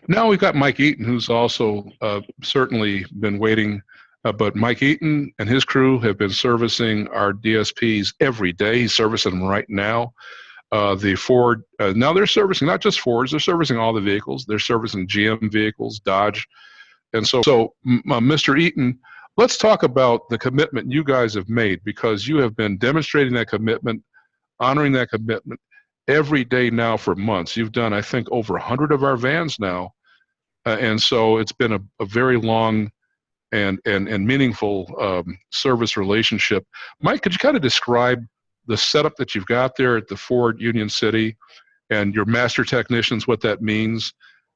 Now we've got Mike Eaton, who's also certainly been waiting, but Mike Eaton and his crew have been servicing our DSPs every day. He's servicing them right now. The Ford, now they're servicing not just Fords, they're servicing all the vehicles. They're servicing GM vehicles, Dodge. And Mr. Eaton, let's talk about the commitment you guys have made, because you have been demonstrating that commitment, honoring that commitment every day now for months. You've done, I think, over 100 of our vans now. And so it's been a very long and meaningful service relationship. Mike, could you kind of describe the setup that you've got there at the Ford Union City and your master technicians, what that means,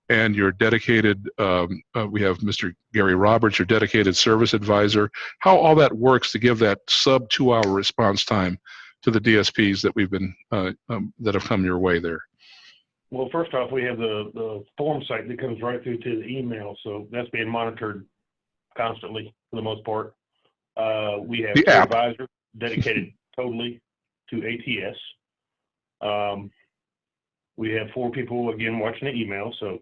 and your dedicated, we have Mr. Gary Roberts, your dedicated service advisor, how all that works to give that sub 2-hour response time to the DSPs that we've been, that have come your way there? Well, first off, we have the form site that comes right through to the email, so that's being monitored constantly for the most part. We have two advisors dedicated totally to ATS. We have 4 people, again, watching the email, so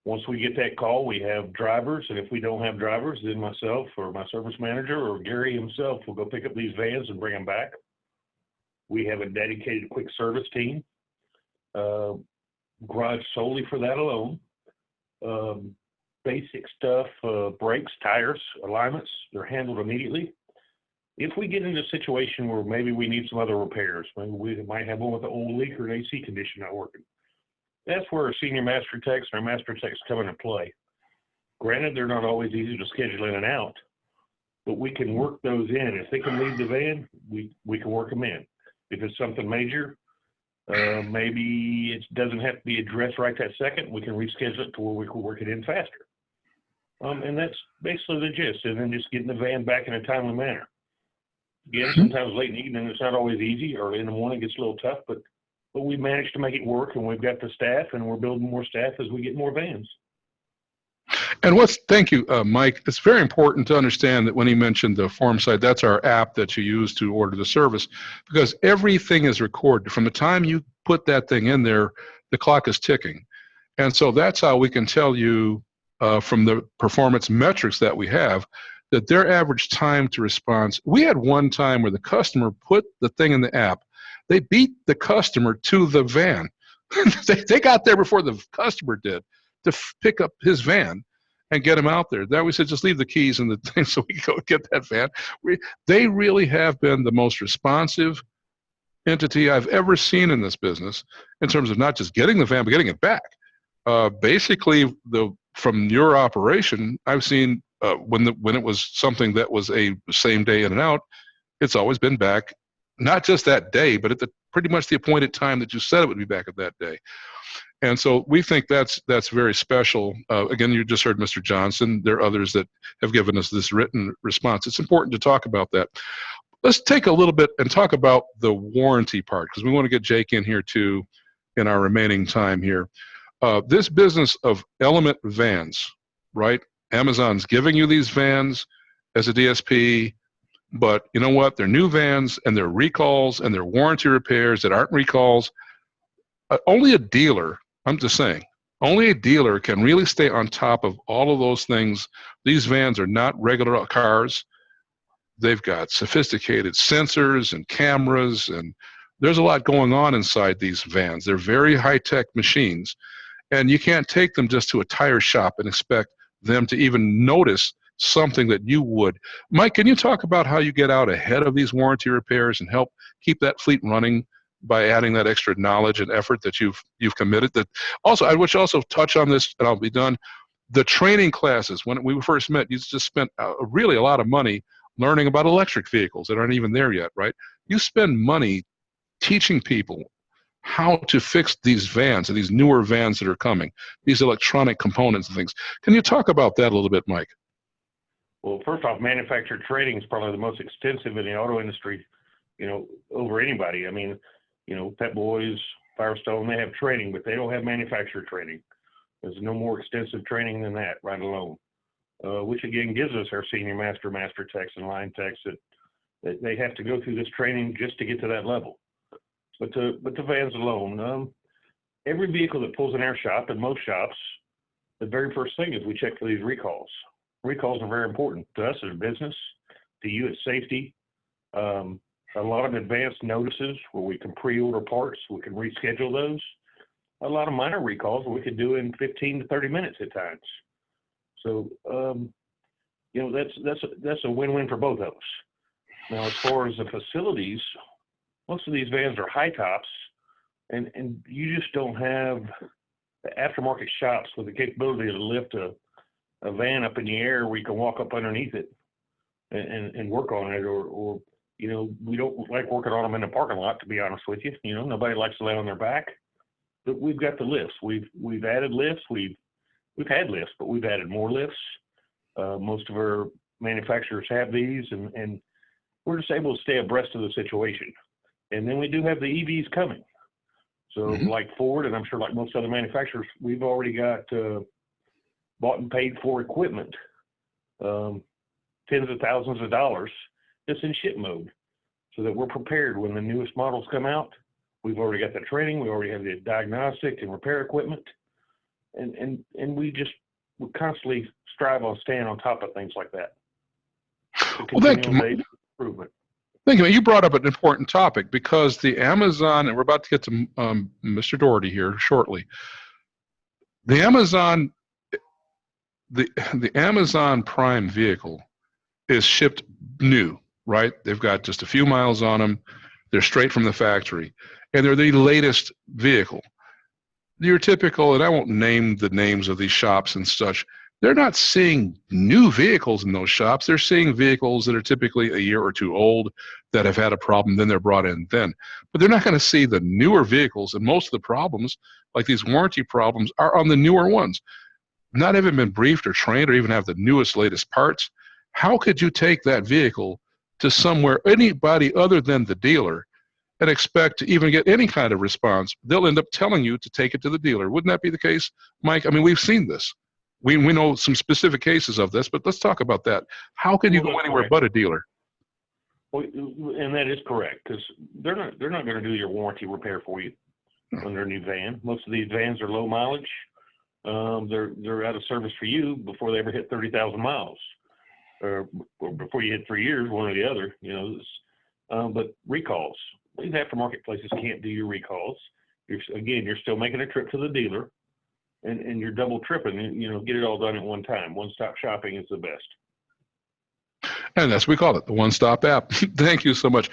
once we get that call, we have drivers, and if we don't have drivers, then myself or my service manager or Gary himself will go pick up these vans and bring them back. We have a dedicated quick service team, garage solely for that alone. Basic stuff, brakes, tires, alignments, they're handled immediately. If we get into a situation where maybe we need some other repairs, maybe we might have one with an old leak or an AC condition not working, that's where our senior master techs and our master techs come into play. Granted, they're not always easy to schedule in and out, but we can work those in. If they can leave the van, we can work them in. If it's something major, maybe it doesn't have to be addressed right that second, we can reschedule it to where we can work it in faster. And that's basically the gist, and then just getting the van back in a timely manner. Again, sometimes late in the evening, it's not always easy. Early in the morning, it gets a little tough, but we managed to make it work, and we've got the staff, and we're building more staff as we get more vans. And thank you, Mike. It's very important to understand that when he mentioned the form site, that's our app that you use to order the service, because everything is recorded. From the time you put that thing in there, the clock is ticking. And so that's how we can tell you from the performance metrics that we have that their average time to response. We had one time where the customer put the thing in the app. They beat the customer to the van. They got there before the customer did to pick up his van and get him out there. Then we said, just leave the keys in the thing so we can go get that van. They really have been the most responsive entity I've ever seen in this business in terms of not just getting the van, but getting it back. Basically, from your operation, I've seen when it was something that was a same day in and out, it's always been back, not just that day, but at pretty much the appointed time that you said it would be back at that day. And so we think that's very special. Again, you just heard Mr. Johnson. There are others that have given us this written response. It's important to talk about that. Let's take a little bit and talk about the warranty part, because we want to get Jake in here too in our remaining time here. This business of Element vans, right? Amazon's giving you these vans as a DSP, but you know what? They're new vans, and they're recalls, and they're warranty repairs that aren't recalls. Only a dealer, I'm just saying, only a dealer can really stay on top of all of those things. These vans are not regular cars. They've got sophisticated sensors and cameras, and there's a lot going on inside these vans. They're very high-tech machines, and you can't take them just to a tire shop and expect them to even notice something that you would. Mike, can you talk about how you get out ahead of these warranty repairs and help keep that fleet running by adding that extra knowledge and effort that you've committed? That also, I wish also touch on this, and I'll be done. The training classes, when we first met, you just spent really a lot of money learning about electric vehicles that aren't even there yet, right? You spend money teaching people how to fix these vans and these newer vans that are coming, these electronic components and things. Can you talk about that a little bit, Mike? Well, first off, manufacturer training is probably the most extensive in the auto industry, over anybody. I mean, Pep Boys, Firestone, they have training, but they don't have manufacturer training. There's no more extensive training than that right alone, which again gives us our senior master techs and line techs that they have to go through this training just to get to that level. But the vans alone, every vehicle that pulls in our shop, and most shops, the very first thing is we check for these recalls. Recalls are very important to us as a business, to you as safety. A lot of advanced notices where we can pre-order parts, we can reschedule those. A lot of minor recalls we could do in 15 to 30 minutes at times. So, you know, that's a win-win for both of us. Now, as far as the facilities, most of these vans are high tops, and you just don't have the aftermarket shops with the capability to lift a van up in the air where you can walk up underneath it and work on it, or you know, we don't like working on them in the parking lot, to be honest with you. You know, nobody likes to lay on their back, but we've got the lifts. We've added lifts. We've had lifts, but we've added more lifts. Most of our manufacturers have these, and we're just able to stay abreast of the situation. And then we do have the EVs coming. So like Ford, and I'm sure like most other manufacturers, we've already got bought and paid for equipment, tens of thousands of dollars, just in ship mode, so that we're prepared when the newest models come out. We've already got the training, we already have the diagnostic and repair equipment, and we constantly strive on staying on top of things like that. Well, thank you. Improvement. Thank you. You brought up an important topic, because the Amazon, and we're about to get to Mr. Doherty here shortly. The Amazon, the Amazon Prime vehicle is shipped new, right? They've got just a few miles on them. They're straight from the factory, and they're the latest vehicle. Your typical, and I won't name the names of these shops and such, they're not seeing new vehicles in those shops. They're seeing vehicles that are typically a year or two old that have had a problem, then they're brought in then. But they're not going to see the newer vehicles, and most of the problems, like these warranty problems, are on the newer ones. Not having been briefed or trained or even have the newest, latest parts, how could you take that vehicle to somewhere, anybody other than the dealer, and expect to even get any kind of response? They'll end up telling you to take it to the dealer. Wouldn't that be the case, Mike? I mean, we've seen this. We know some specific cases of this, but let's talk about that. How can you go anywhere but a dealer? Well, and that is correct, because they're not going to do your warranty repair for you on their new van. Most of these vans are low mileage. They're out of service for you before they ever hit 30,000 miles, or before you hit 3 years, one or the other. You know, but recalls, these aftermarket places can't do your recalls. You're still making a trip to the dealer. And you're double tripping, you know, get it all done at one time. One-stop shopping is the best. And that's what we call it, the one-stop app. Thank you so much.